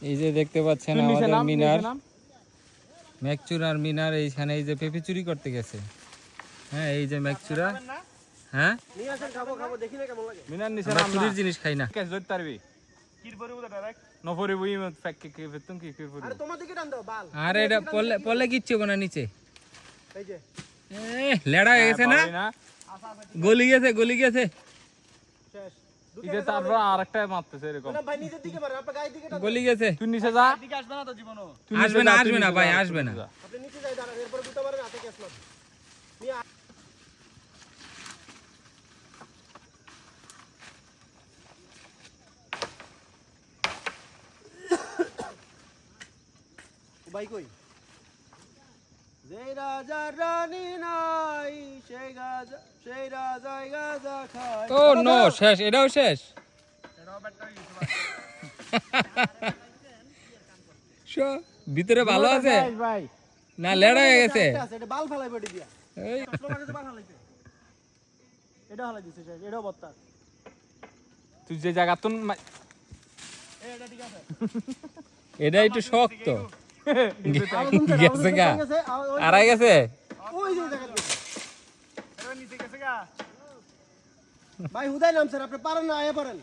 এই যে দেখতে পাচ্ছেন আমাদের মিনার, ম্যাকচুরার মিনার এইখানে এই যে পেঁপে চুরি করতে গেছে। হ্যাঁ এই যে ম্যাকচুরা। হ্যাঁ নিয়ে আসেন, খাবো খাবো, দেখি না কেমন লাগে। মিনার নিচে আমরা নাম চুরির জিনিস খাই না। কেস ধরতে পারবি কির পরে উদা ডাইরেক্ট। নফরে বই ফেক কে ফেতুম কি কির পরে আরে তোমার দিকে টান দাও বাল। আর এটা পড়লে কিচ্ছু হবে না নিচে। এই যে লেড়া হয়ে গেছে না, না গলি গেছে। শেষ। ইদে তারপর আরেকটা মারতেছে এরকম। না ভাই নিজের দিকে মারো, আপনার গায়ের দিকে টান। গলি গেছে। তুই নিচে যা, দিকে আসবে না তো জীবনও। আসবে না ভাই, আসবে না। আপনি নিচে যাই দাঁড়ান, এরপর দুটো মারেন, হাতে ক্যাচ মারবেন। নিয়ে ভাই কই? যেই রাজা রানী নাই সেই রাজাই গাজা খায়। ও নো, শেষ, এটাও শেষ। শো, ভিতরে ভালো আছে ভাই না, লেড়া হয়ে গেছে। এটা বাল ফালাই বডি দিয়া। এই তোমার কাছে বাল ফালাইছে। এটা ফালাই দিছে শেষ, এটাও বত্তা। তুই যে জায়গা তুন এটা ঠিক আছে। এটা একটু শক্ত আরো দুটো গেছে গা, গেছে, আড়াই গেছে। ওই যে জায়গা গেছে। এবার নিচে গেছে গা। ভাই হুদাই নাম স্যার, আপনি পারেন না, আয়া পারেন।